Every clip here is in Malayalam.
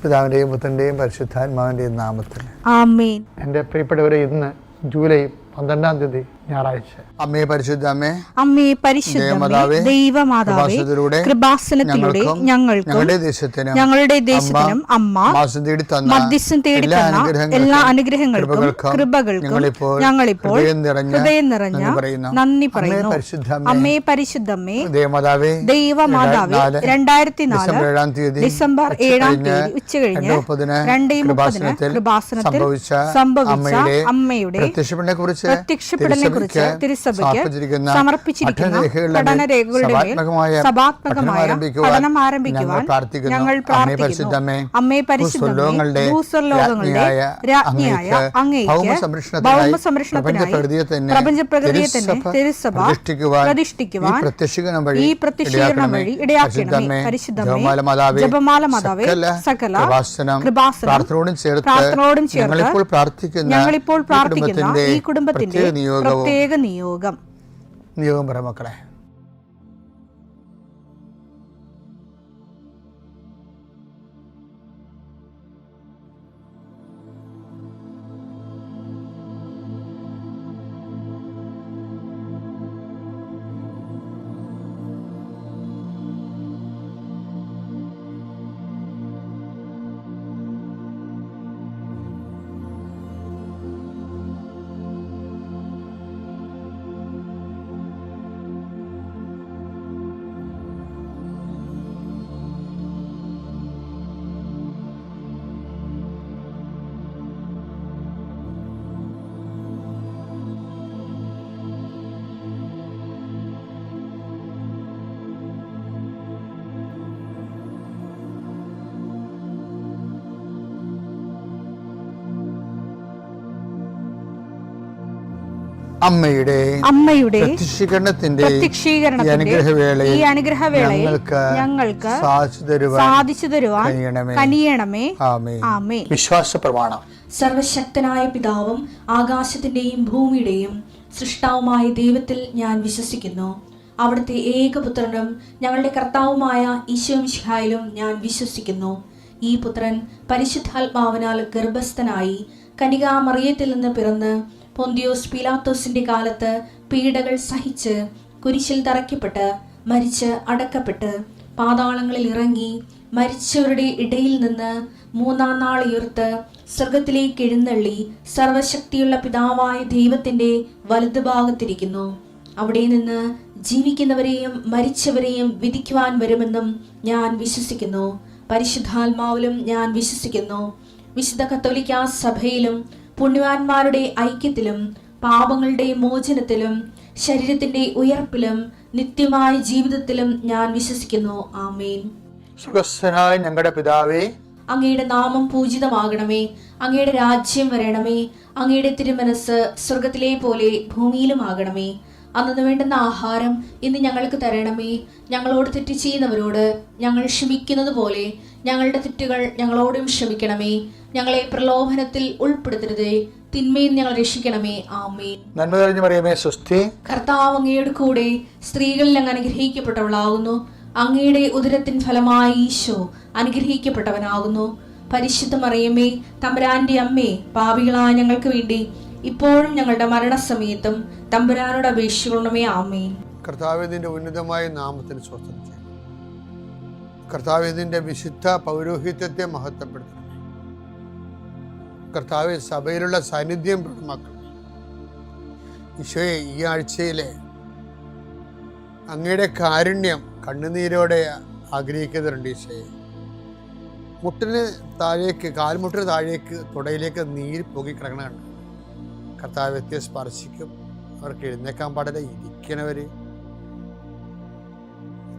പിതാവിൻ്റെയും പുത്രൻ്റെയും പരിശുദ്ധാത്മാവിൻ്റെയും നാമത്തിൽ ആമേൻ. എൻ്റെ പ്രിയപ്പെട്ടവരെ, ഇന്ന് ജൂലൈ 12-ാം തീയതി ഞായറാഴ്ച. അമ്മേ പരിശുദ്ധ അമ്മേ, അമ്മേ പരിശുദ്ധമേ, ദൈവമാതാവേ, കൃപാസനത്തിലൂടെ ഞങ്ങൾക്കും ഞങ്ങളുടെ ദേശത്തിനും അമ്മ മധ്യസ്ഥം തേടി തന്ന എല്ലാ അനുഗ്രഹങ്ങൾക്കും കൃപകൾക്കും ഞങ്ങളിപ്പോൾ ഹൃദയം നിറഞ്ഞ നന്ദി പറയുന്നു. അമ്മേ പരിശുദ്ധമേ, ദൈവമാതാവേ, 2004 ഡിസംബർ 7-ാം തീയതി ഉച്ചകഴിഞ്ഞ് 2:30 കൃപാസനത്തിൽ സംഭവിച്ച അമ്മയുടെ പ്രത്യക്ഷപ്പെടലിനെ കുറിച്ച് തിരുസഭയ്ക്ക് സമർപ്പിച്ചിരിക്കുന്ന പഠനരേഖകളുടെ മേൽ സഭാത്മകമായ പഠനം ആരംഭിക്കുവാൻ ഞങ്ങൾ പ്രാർത്ഥിക്കുന്നു. അമ്മേ പരിശുദ്ധമേ, ഭൂസ്വർലോകങ്ങളുടെ രാജ്ഞിയായ അങ്ങേയ്ക്ക് ഭൗമസംരക്ഷണത്തിനായി പ്രപഞ്ചപ്രകൃതിയെ തന്നെ തിരുസഭ പ്രതിഷ്ഠിക്കുവാൻ ഈ പ്രത്യക്ഷീകരണം വഴി ഇടയാക്കണമേ. പരിശുദ്ധമേ, ജപമാല മാതാവേ, സകല കൃപാസനം പ്രാർത്ഥനയോടും ചേർത്ത് ഞങ്ങളിപ്പോൾ പ്രാർത്ഥിക്കുന്ന ഈ കുടുംബത്തിന്റെ പ്രത്യേക നിയോഗം പറ മക്കളെ. അമ്മയുടെ പ്രത്യക്ഷീകരണത്തിന്റെ ഈ അനുഗ്രഹവേളയിൽ ഞങ്ങൾക്ക് സാധിച്ചു തരുവാൻ കനിയണമേ. ആമേൻ. വിശ്വാസ പ്രമാണം. സർവശക്തനായ പിതാവും ആകാശത്തിന്റെയും ഭൂമിയുടെയും സൃഷ്ടാവുമായ ദൈവത്തിൽ ഞാൻ വിശ്വസിക്കുന്നു. അവിടുത്തെ ഏകപുത്രനും ഞങ്ങളുടെ കർത്താവുമായ ഈശോമിശിഹായിലും ഞാൻ വിശ്വസിക്കുന്നു. ഈ പുത്രൻ പരിശുദ്ധാത്മാവിനാൽ ഗർഭസ്ഥനായി കന്യകാമറിയത്തിൽ നിന്ന് പിറന്ന് പൊന്തിയോസ് പീലാത്തോസിന്റെ കാലത്ത് പീഡകൾ സഹിച്ച് കുരിശിൽ തറയ്ക്കപ്പെട്ട് മരിച്ച് അടക്കപ്പെട്ട് പാതാളങ്ങളിൽ ഇറങ്ങി മരിച്ചവരുടെ ഇടയിൽ നിന്ന് 3-ാം നാൾ ഉയർത്ത് സ്വർഗത്തിലേക്ക് എഴുന്നള്ളി സർവശക്തിയുള്ള പിതാവായ ദൈവത്തിന്റെ വലതുഭാഗത്തിരിക്കുന്നു. അവിടെ നിന്ന് ജീവിക്കുന്നവരെയും മരിച്ചവരെയും വിധിക്കുവാൻ വരുമെന്നും ഞാൻ വിശ്വസിക്കുന്നു. പരിശുദ്ധാത്മാവിലും ഞാൻ വിശ്വസിക്കുന്നു. വിശുദ്ധ കത്തോലിക്കാ സഭയിലും പുണ്യവാന്മാരുടെ ഐക്യത്തിലും പാപങ്ങളുടെ മോചനത്തിലും ശരീരത്തിന്റെ ഉയർപ്പിലും നിത്യമായ ജീവിതത്തിലും ഞാൻ വിശ്വസിക്കുന്നു. ആമേൻ. സുഖസ്ഥനായ ഞങ്ങളുടെ പിതാവേ, അങ്ങയുടെ നാമം പൂജിതമാകണമേ. അങ്ങയുടെ രാജ്യം വരണമേ. അങ്ങയുടെ തിരുമനസ് സ്വർഗത്തിലെ പോലെ ഭൂമിയിലും ആകണമേ. അന്നു വേണ്ടുന്ന ആഹാരം ഇന്ന് ഞങ്ങൾക്ക് തരണമേ. ഞങ്ങളോട് തെറ്റ് ചെയ്യുന്നവരോട് ഞങ്ങൾ ക്ഷമിക്കുന്നത് പോലെ ഞങ്ങളുടെ തെറ്റുകൾ ഞങ്ങളോടും ക്ഷമിക്കണമേ. ഞങ്ങളെ പ്രലോഭനത്തിൽ ഉൾപ്പെടുത്തരുതേ, തിന്മയിൽ ഞങ്ങൾ രക്ഷിക്കണമേ. ആമേൻ. നന്മ നിറഞ്ഞ മറിയമേ, സ്വസ്തി. കർത്താവ് അങ്ങയുടെ കൂടെ സ്ത്രീകളിൽ അങ്ങ് അനുഗ്രഹിക്കപ്പെട്ടവളാകുന്നു. അങ്ങയുടെ ഉദരത്തിൻ ഫലമായി ഈശോ അനുഗ്രഹിക്കപ്പെട്ടവനാകുന്നു. പരിശുദ്ധ മറിയമേ, തമ്പുരാന്റെ അമ്മേ, പാപികളായ ഞങ്ങൾക്ക് വേണ്ടി ഇപ്പോഴും ഞങ്ങളുടെ മരണസമയത്തും തമ്പുരാനോട് അപേക്ഷിക്കണമേ. ആമേൻ. കർത്താവിന്റെ ഉന്നതമായ നാമത്തിന് സ്വസ്ഥം ചെയ്യും. കർത്താവിന്റെ വിശുദ്ധ പൗരോഹിത്യത്തെ മഹത്വപ്പെടുത്തണം. കർത്താവ് സഭയിലുള്ള സാന്നിധ്യം പ്രകടമാക്കണം. ഈശോയെ, ഈ ആഴ്ചയിലെ അങ്ങയുടെ കാരുണ്യം കണ്ണുനീരോടെ ആഗ്രഹിക്കുന്നുണ്ട്. ഈശോയെ, മുട്ടിന് താഴേക്ക്, കാൽമുട്ടിന് താഴേക്ക്, തുടയിലേക്ക് നീര് പൊങ്ങിക്കിടക്കണ കണ്ടു. കർത്താവ് വ്യക്തിയെ സ്പർശിക്കും. അവർക്ക് എഴുന്നേക്കാൻ പാടില്ല, ഇരിക്കണവര്.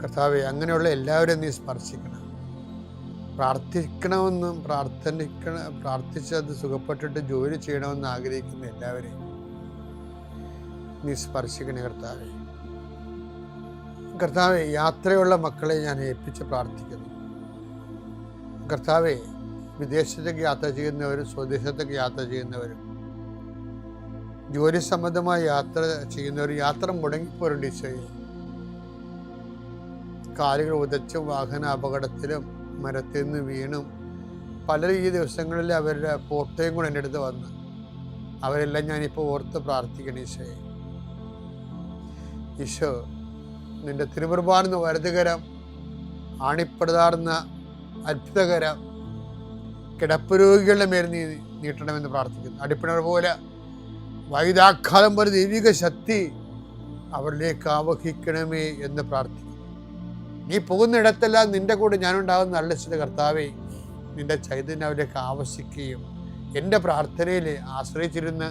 കർത്താവെ, അങ്ങനെയുള്ള എല്ലാവരും നീ സ്പർശിക്കണം. പ്രാർത്ഥിക്കണമെന്നും പ്രാർത്ഥിച്ചത് സുഖപ്പെട്ടിട്ട് ജോലി ചെയ്യണമെന്ന് ആഗ്രഹിക്കുന്ന എല്ലാവരെയും നീ സ്പർശിക്കണേ. കർത്താവെ, യാത്രയുള്ള മക്കളെ ഞാൻ ഏൽപ്പിച്ച് പ്രാർത്ഥിക്കുന്നു. കർത്താവെ, വിദേശത്തേക്ക് യാത്ര ചെയ്യുന്നവരും സ്വദേശത്തേക്ക് യാത്ര ചെയ്യുന്നവരും ജോലി സംബന്ധമായ യാത്ര ചെയ്യുന്നവർ യാത്ര മുടങ്ങിപ്പോരുണ്ട്. ഈശോയെ, കാലുകൾ ഉദച്ചും വാഹന അപകടത്തിലും മരത്തിൽ നിന്ന് വീണും പലരും ഈ ദിവസങ്ങളിൽ അവരുടെ ഫോട്ടോയും കൂടെ എൻ്റെ അടുത്ത് വന്ന് അവരെല്ലാം ഞാനിപ്പോൾ ഓർത്ത് പ്രാർത്ഥിക്കണം. ഈശോ നിൻ്റെ തിരുമുറുപാർന്ന വലതുകരം, ആണിപ്പടുതാർന്ന അത്ഭുതകരം കിടപ്പ് രോഗികളുടെ മേൽ നീ നീട്ടണമെന്ന് പ്രാർത്ഥിക്കുന്നു. അടിപ്പിണർ പോലെ വൈദാഘാതം പോലെ ദൈവിക ശക്തി അവരിലേക്ക് ആവഹിക്കണമേ എന്ന് പ്രാർത്ഥിക്കുന്നു. നീ പോകുന്നിടത്തെല്ലാം നിൻ്റെ കൂടെ ഞാനുണ്ടാകുന്ന നല്ല ചില കർത്താവേ, നിൻ്റെ ചൈതന്യം അവരിലേക്ക് ആവശ്യിക്കുകയും എൻ്റെ പ്രാർത്ഥനയിൽ ആശ്രയിച്ചിരുന്ന്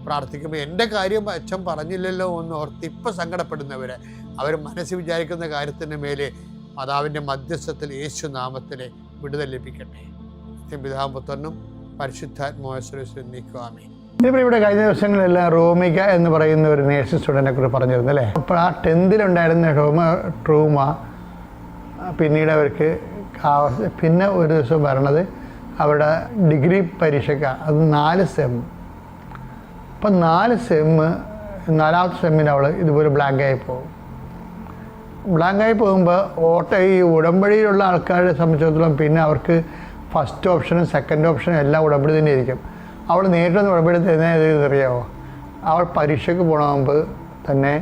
പ്രാർത്ഥിക്കുമ്പോൾ എൻ്റെ കാര്യം അച്ഛൻ പറഞ്ഞില്ലല്ലോ എന്ന് ഓർത്ത് ഇപ്പം സങ്കടപ്പെടുന്നവരെ അവർ മനസ്സിൽ വിചാരിക്കുന്ന കാര്യത്തിൻ്റെ മേലെ മാതാവിൻ്റെ മധ്യസ്ഥത്തിൽ യേശു നാമത്തിലെ വിടുതൽ ലഭിക്കട്ടെ. പിതാവും പുത്രനും പരിശുദ്ധാത്മാവിൽ നീക്കുവാമേ. ഇവിടെ കഴിഞ്ഞ ദിവസങ്ങളെല്ലാം റോമിക എന്ന് പറയുന്ന ഒരു നേഴ്സിംഗ് സ്റ്റുഡൻറ്റിനെ കുറിച്ച് പറഞ്ഞിരുന്നു അല്ലേ. അപ്പോൾ ആ 10th ട്രൂമ പിന്നീട് അവർക്ക് പിന്നെ ഒരു ദിവസം വരണത് അവരുടെ ഡിഗ്രി പരീക്ഷയ്ക്ക്, അത് 4 സെം. അപ്പം 4 സെം, 4ാമത്തെ സെമ്മിന് അവൾ ഇതുപോലെ ബ്ലാങ്കായി പോകും. ബ്ലാങ്കായി പോകുമ്പോൾ ഈ ഉടമ്പടിയിലുള്ള ആൾക്കാരെ സംബന്ധിച്ചിടത്തോളം പിന്നെ അവർക്ക് ഫസ്റ്റ് ഓപ്ഷനും സെക്കൻഡ് ഓപ്ഷനും എല്ലാം ഉടമ്പടി തന്നെ ആയിരിക്കും. അവൾ നേരിട്ടൊന്ന് ഉടമ്പടി അറിയാമോ, അവൾ പരീക്ഷയ്ക്ക് പോകണ മുമ്പ് തന്നെ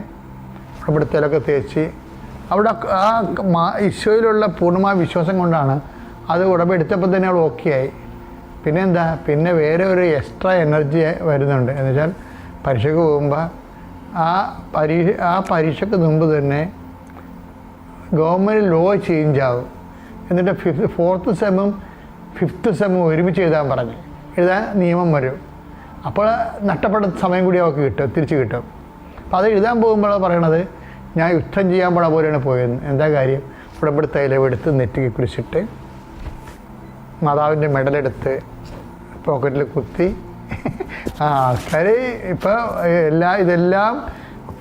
ഉടമ്പടിത്തേലൊക്കെ തേച്ച് അവിടെ ആ ഈശോയിലുള്ള പൂർണ്ണമായ വിശ്വാസം കൊണ്ടാണ് അത് ഉടമ്പടി എടുത്തപ്പോൾ തന്നെ അവൾ ഓക്കെ ആയി. പിന്നെ വേറെ ഒരു എക്സ്ട്രാ എനർജി വരുന്നുണ്ട്. എന്ന് വെച്ചാൽ പരീക്ഷയ്ക്ക് പോകുമ്പോൾ ആ പരീക്ഷയ്ക്ക് മുമ്പ് തന്നെ ഗവൺമെൻറ് ലോ ചേഞ്ച് ആകും. എന്നിട്ട് 4th സെമ്മും 5th സെമ്മും ഒരുമിച്ച് എഴുതാൻ നിയമം വരും. അപ്പോൾ നഷ്ടപ്പെട്ട സമയം കൂടി അവർക്ക് തിരിച്ച് കിട്ടും. അപ്പോൾ അത് എഴുതാൻ പോകുമ്പോൾ പറയണത്, ഞാൻ യുദ്ധം ചെയ്യാൻ പോലെയാണ് പോയെന്ന്. എന്താ കാര്യം? ഉടമ്പടി തൈലമെടുത്ത് നെറ്റിക്ക് കുരിശിട്ട് മാതാവിൻ്റെ മെഡലെടുത്ത് പോക്കറ്റിൽ കുത്തി ആൾക്കാർ ഇപ്പോൾ ഇതെല്ലാം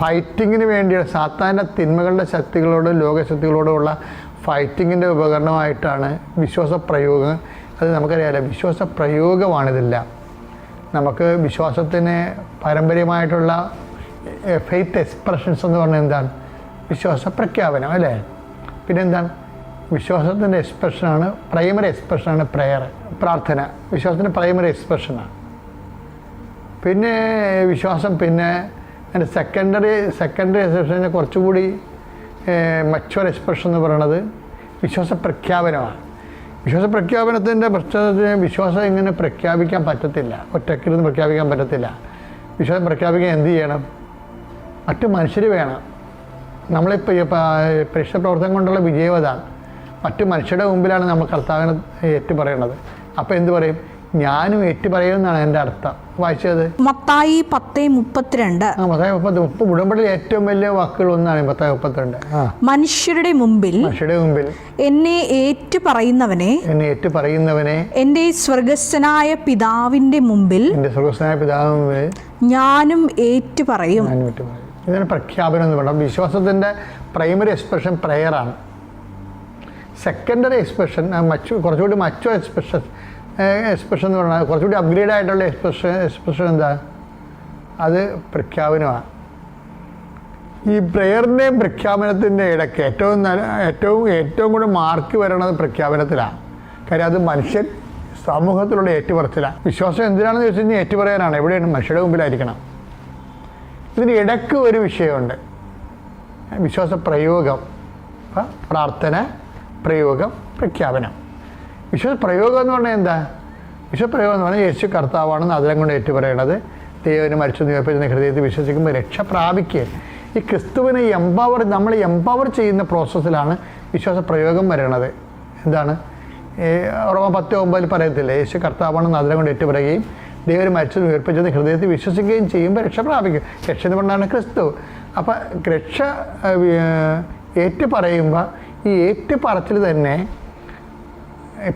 ഫൈറ്റിങ്ങിന് വേണ്ടിയാണ്. സാത്താൻ്റെ തിന്മകളുടെ ശക്തികളോടും ലോകശക്തികളോടുമുള്ള ഫൈറ്റിങ്ങിൻ്റെ ഉപകരണമായിട്ടാണ് വിശ്വാസപ്രയോഗം. അത് നമുക്കറിയാമല്ലോ, വിശ്വാസപ്രയോഗമാണിതെല്ലാം. നമുക്ക് വിശ്വാസത്തിന് പാരമ്പര്യമായിട്ടുള്ള ഫെയ്ത്ത് എക്സ്പ്രഷൻസ് എന്ന് പറഞ്ഞാൽ എന്താണ്? വിശ്വാസ പ്രഖ്യാപനം അല്ലേ. പിന്നെന്താണ്? വിശ്വാസത്തിൻ്റെ എക്സ്പ്രഷനാണ്, പ്രൈമറി എക്സ്പ്രഷനാണ് പ്രെയർ, പ്രാർത്ഥന. വിശ്വാസത്തിൻ്റെ പ്രൈമറി എക്സ്പ്രഷനാണ്. പിന്നെ വിശ്വാസം, പിന്നെ അതിൻ്റെ സെക്കൻഡറി എക്സ്പ്രഷന് കുറച്ചുകൂടി മച്ചുവർ എക്സ്പ്രഷൻ എന്ന് പറയുന്നത് വിശ്വാസ പ്രഖ്യാപനമാണ്. വിശ്വാസ പ്രഖ്യാപനത്തിൻ്റെ പ്രശ്നത്തിന് വിശ്വാസം ഇങ്ങനെ പ്രഖ്യാപിക്കാൻ പറ്റത്തില്ല, ഒറ്റക്കിരുന്ന് പ്രഖ്യാപിക്കാൻ പറ്റത്തില്ല. വിശ്വാസം പ്രഖ്യാപിക്കാൻ എന്ത് ചെയ്യണം? മറ്റു മനുഷ്യർ വേണം. നമ്മളിപ്പോൾ പരീക്ഷ പ്രവർത്തനം കൊണ്ടുള്ള വിജയം അതാണ്. മറ്റു മനുഷ്യരുടെ മുമ്പിലാണ് നമ്മൾ കർത്താവിനെ ഏറ്റു പറയണത്. അപ്പോൾ എന്ത് പറയും? ഞാനും ഏറ്റു പറയുമെന്നാണ് എൻ്റെ അർത്ഥം. വായിച്ചത് മത്തായി 10:32. ഉടമ്പടിയിൽ ഏറ്റവും വലിയ വാക്കുകൾ ഒന്നാണ് മത്തായി 10:32. മനുഷ്യരുടെ മുമ്പിൽ എന്നെ ഏറ്റു പറയുന്നവനെ എൻ്റെ സ്വർഗസ്ഥനായ പിതാവിന്റെ മുമ്പിൽ ഞാനും ഏറ്റു പറയും. ഇതാണ് പ്രഖ്യാപനം എന്ന് പറയുന്നത്. വിശ്വാസത്തിൻ്റെ പ്രൈമറി എക്സ്പ്രഷൻ പ്രെയറാണ്. സെക്കൻഡറി എക്സ്പ്രഷൻ കുറച്ചുകൂടി മച്ചോ എക്സ്പ്രഷൻ എന്ന് പറഞ്ഞാൽ കുറച്ചുകൂടി അപ്ഗ്രേഡ് ആയിട്ടുള്ള എക്സ്പ്രഷൻ എന്താ? അത് പ്രഖ്യാപനമാണ്. ഈ പ്രെയറിൻ്റെയും പ്രഖ്യാപനത്തിൻ്റെ ഇടയ്ക്ക് ഏറ്റവും കൂടി മാർക്ക് വരണത് പ്രഖ്യാപനത്തിലാണ്. കാര്യം അത് മനുഷ്യൻ സമൂഹത്തിലുള്ള ഏറ്റുപറച്ചിലാണ്. വിശ്വാസം എന്തിനാണെന്ന് ചോദിച്ചു കഴിഞ്ഞാൽ ഏറ്റുപറയാനാണ്. എവിടെയാണ്? മനുഷ്യരുടെ മുമ്പിലായിരിക്കണം. ഇതിന് ഇടയ്ക്ക് ഒരു വിഷയമുണ്ട്, വിശ്വാസ പ്രയോഗം. പ്രാർത്ഥന, പ്രയോഗം, പ്രഖ്യാപനം. വിശ്വാസ പ്രയോഗം എന്ന് പറഞ്ഞാൽ എന്താ? വിശ്വപ്രയോഗം എന്ന് പറഞ്ഞാൽ യേശു കർത്താവാണെന്ന് അതിലും കൊണ്ട് ഏറ്റുപറയണത്. ദൈവത്തിന് മരിച്ചു ഉയർപ്പിച്ചെന്ന ഹൃദയത്തിൽ വിശ്വസിക്കുമ്പോൾ രക്ഷ പ്രാപിക്കുക. ഈ ക്രിസ്തുവിനെ നമ്മൾ എംപവർ ചെയ്യുന്ന പ്രോസസ്സിലാണ് വിശ്വാസ പ്രയോഗം വരണത്. എന്താണ്? റോമ 10:9 പറയത്തില്ലേ, യേശു കർത്താവാണെന്ന് അതിലും കൊണ്ട് ഏറ്റുപറയുകയും ദൈവം മരിച്ചത് ഉയർപ്പിച്ചത് ഹൃദയത്തിൽ വിശ്വസിക്കുകയും ചെയ്യുമ്പോൾ രക്ഷ പ്രാപിക്കും. രക്ഷ എന്ന് പറഞ്ഞാണ് ക്രിസ്തു. അപ്പം രക്ഷ ഏറ്റുപറയുമ്പോൾ ഈ ഏറ്റുപറച്ചിൽ തന്നെ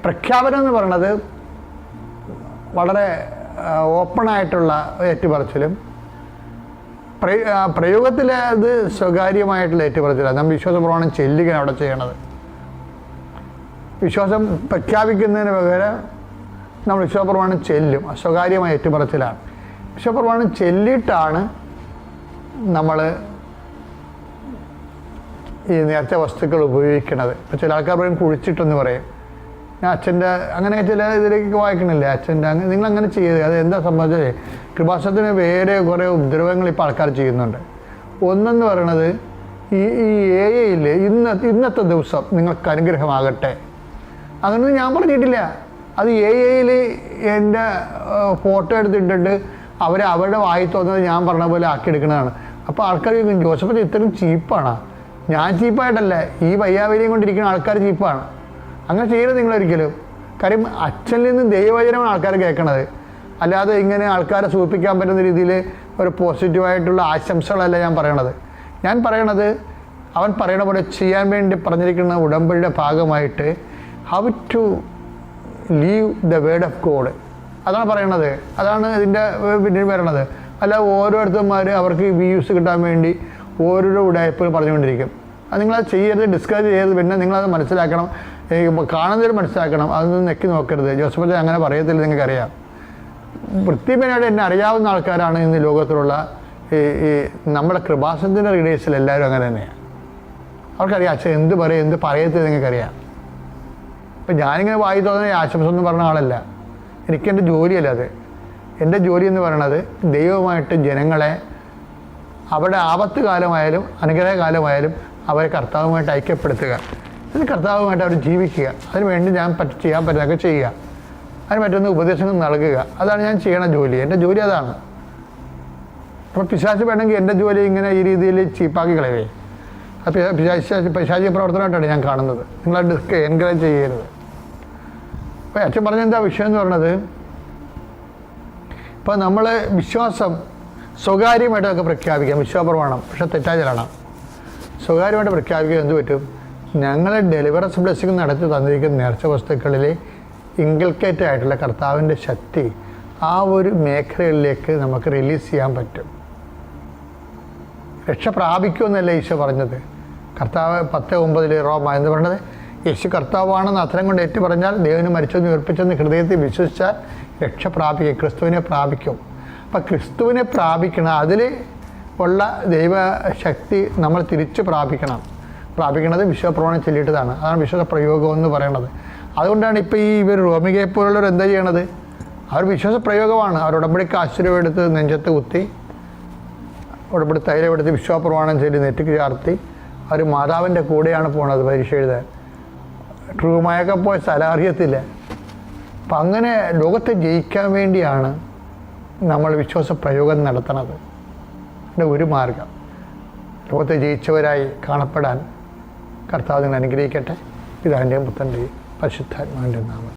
പ്രഖ്യാപനം എന്ന് പറയുന്നത് വളരെ ഓപ്പണായിട്ടുള്ള ഏറ്റുപറച്ചിലും പ്രയോഗത്തിൽ അത് സ്വകാര്യമായിട്ടുള്ള ഏറ്റുപറച്ചിലാണ്. നമ്മൾ വിശ്വാസപ്രമാണം ചെല്ലുകയാണ് അവിടെ ചെയ്യണത്. വിശ്വാസം പ്രഖ്യാപിക്കുന്നതിന് പകരം നമ്മൾ വിശ്വാസപ്രമാണം ചെല്ലും, സ്വകാര്യമായ ഏറ്റുപറച്ചിലാണ്. വിശ്വാസപ്രമാണം ചെല്ലിയിട്ടാണ് നമ്മൾ ഈ നേർച്ച വസ്തുക്കൾ ഉപയോഗിക്കുന്നത്. ഇപ്പോൾ ചില ആൾക്കാർ പറയും കുഴിച്ചിട്ടെന്ന് പറയും. ഞാൻ അച്ഛൻ്റെ അങ്ങനെ ചില ഇതിലേക്ക് വായിക്കണില്ലേ അച്ഛൻ്റെ അങ്ങനെ നിങ്ങളങ്ങനെ ചെയ്യരുത്. അത് എന്താ സംബന്ധിച്ചത്, കൃപാസനത്തിന് വേറെ കുറേ ഉപദ്രവങ്ങൾ ഇപ്പോൾ ആൾക്കാർ ചെയ്യുന്നുണ്ട്. ഒന്നെന്ന് പറയണത് ഈ AI-യിൽ ഇന്നത്തെ ദിവസം നിങ്ങൾക്ക് അനുഗ്രഹമാകട്ടെ, അങ്ങനെയൊന്നും ഞാൻ പറഞ്ഞിട്ടില്ല. അത് AI-യിൽ എൻ്റെ ഫോട്ടോ എടുത്തിട്ടിട്ട് അവരുടെ വായി തോന്നുന്നത് ഞാൻ പറഞ്ഞ പോലെ ആക്കിയെടുക്കുന്നതാണ്. അപ്പോൾ ആൾക്കാർ ജോസഫ് ഇത്രയും ചീപ്പാണ്. ഞാൻ ചീപ്പായിട്ടല്ല, ഈ വയ്യാവലിയും കൊണ്ടിരിക്കുന്ന ആൾക്കാർ ചീപ്പാണ്. അങ്ങനെ ചെയ്യരുത് നിങ്ങളൊരിക്കലും. കാര്യം അച്ഛനിൽ നിന്ന് ദൈവവചനമാണ് ആൾക്കാർ കേൾക്കണത്, അല്ലാതെ ഇങ്ങനെ ആൾക്കാരെ സൂചിപ്പിക്കാൻ പറ്റുന്ന രീതിയിൽ ഒരു പോസിറ്റീവായിട്ടുള്ള ആശംസകളല്ല ഞാൻ പറയണത്. ഞാൻ പറയണത് അവൻ പറയണ പോലെ ചെയ്യാൻ വേണ്ടി പറഞ്ഞിരിക്കുന്ന ഉടമ്പടിയുടെ ഭാഗമായിട്ട് how to leave the word of God, അതാണ് പറയണത്. അതാണ് ഇതിൻ്റെ പിന്നീട് വരണത്. അല്ല ഓരോരുത്തന്മാർ അവർക്ക് വ്യൂസ് കിട്ടാൻ വേണ്ടി ഓരോരോ ഉടായ്പകൾ പറഞ്ഞുകൊണ്ടിരിക്കും. അത് നിങ്ങളത് ചെയ്യരുത്, ഡിസ്കസ് ചെയ്യരുത്. പിന്നെ നിങ്ങളത് മനസ്സിലാക്കണം, കാണുന്നവർ മനസ്സിലാക്കണം. അതൊന്നും നെക്കി നോക്കരുത്. ജോസഫ് അങ്ങനെ പറയത്തില്ല, നിങ്ങൾക്കറിയാം. വൃത്തിപരമായിട്ട് എന്നെ അറിയാവുന്ന ആൾക്കാരാണ് ഇന്ന് ലോകത്തിലുള്ള ഈ നമ്മുടെ കൃപാസനത്തിൻ്റെ റീഡേഴ്സിൽ എല്ലാവരും അങ്ങനെ തന്നെയാണ്. അവർക്കറിയാം അച്ഛൻ എന്ത് പറയും എന്ത് പറയത്തില്ല, നിങ്ങൾക്കറിയാം. ഇപ്പം ഞാനിങ്ങനെ വായി തോന്നുന്ന ആശംസ ഒന്നും പറഞ്ഞ ആളല്ല. എനിക്കെൻ്റെ ജോലിയല്ല അത്. എൻ്റെ ജോലി എന്ന് പറയണത് ദൈവമായിട്ട് ജനങ്ങളെ അവരുടെ ആപത്ത് കാലമായാലും അനുഗ്രഹകാലമായാലും അവരെ കർത്താവുമായിട്ട് ഐക്യപ്പെടുത്തുക, അതിന് കർത്താവുമായിട്ട് അവർ ജീവിക്കുക. അതിന് വേണ്ടി ഞാൻ ചെയ്യാൻ പറ്റുന്നതൊക്കെ ചെയ്യുക, അതിന് പറ്റുന്ന ഉപദേശങ്ങൾ നൽകുക. അതാണ് ഞാൻ ചെയ്യണ ജോലി. എൻ്റെ ജോലി അതാണ്. അപ്പോൾ പിശാച് വേണമെങ്കിൽ എൻ്റെ ജോലി ഇങ്ങനെ ഈ രീതിയിൽ ചീപ്പാക്കി കളയവേ. അത് പിശാചി പ്രവർത്തനമായിട്ടാണ് ഞാൻ കാണുന്നത്. നിങ്ങളത് എൻകറേജ് ചെയ്യരുത്. അപ്പോൾ അച്ഛൻ പറഞ്ഞ എന്താ വിഷയം എന്ന് പറഞ്ഞത്, ഇപ്പോൾ നമ്മൾ വിശ്വാസം സ്വകാര്യമായിട്ടൊക്കെ പ്രഖ്യാപിക്കാം, വിശ്വാസപ്രമാണം. പക്ഷെ തെറ്റാചരണം. സ്വകാര്യമായിട്ട് പ്രഖ്യാപിക്കാൻ എന്ത് പറ്റും? ഞങ്ങളെ ഡെലിവറൻസ് ബ്ലെസ്സിങ് നടത്തി തന്നിരിക്കുന്ന നേർച്ച വസ്തുക്കളിലെ ഇൻകൾക്കേറ്റ് ആയിട്ടുള്ള കർത്താവിൻ്റെ ശക്തി ആ ഒരു മേഖലകളിലേക്ക് നമുക്ക് റിലീസ് ചെയ്യാൻ പറ്റും. രക്ഷ പ്രാപിക്കുമെന്നല്ല ഈശോ പറഞ്ഞത്. കർത്താവ് 10:9 റോമ എന്ന് പറഞ്ഞത് യേശു കർത്താവാണെന്ന് അത്തരം കൊണ്ട് ഏറ്റു പറഞ്ഞാൽ ദൈവന് മരിച്ചെന്ന് ഉയർപ്പിച്ചെന്ന് ഹൃദയത്തിൽ വിശ്വസിച്ചാൽ രക്ഷ പ്രാപിക്കും, ക്രിസ്തുവിനെ പ്രാപിക്കും. അപ്പം ക്രിസ്തുവിനെ പ്രാപിക്കണം, അതിൽ ഉള്ള ദൈവശക്തി നമ്മൾ തിരിച്ച് പ്രാപിക്കണത് വിശ്വപ്രമാണം ചൊല്ലിയിട്ടതാണ്. അതാണ് വിശ്വാസ പ്രയോഗം എന്ന് പറയുന്നത്. അതുകൊണ്ടാണ് ഇപ്പോൾ ഇവർ റോമികയെ പോലുള്ളവർ എന്താ ചെയ്യണത്? അവർ വിശ്വാസ പ്രയോഗമാണ്. അവർ ഉടമ്പടിക്ക് ആശ്രയം എടുത്ത് നെഞ്ചത്ത് കുത്തി, ഉടമ്പടി തൈലം എടുത്ത് വിശ്വാസപ്രമാണം ചൊല്ലി നെറ്റിക്ക് ചാർത്തി അവർ മാതാവിൻ്റെ കൂടെയാണ് പോണത് പരീക്ഷ എഴുതാൻ. ട്രൂമായൊക്കെ പോയ സ്ഥലം അറിയത്തില്ല. അപ്പം അങ്ങനെ ലോകത്തെ ജയിക്കാൻ വേണ്ടിയാണ് നമ്മൾ വിശ്വാസ പ്രയോഗം നടത്തണത്. അതിൻ്റെ ഒരു മാർഗം ലോകത്തെ ജയിച്ചവരായി കാണപ്പെടാൻ കർത്താവ് നിങ്ങൾ അനുഗ്രഹിക്കട്ടെ. പിതാവിൻ്റെയും പുത്രൻ്റെയും പരിശുദ്ധാത്മാവിൻ്റെ നാമം.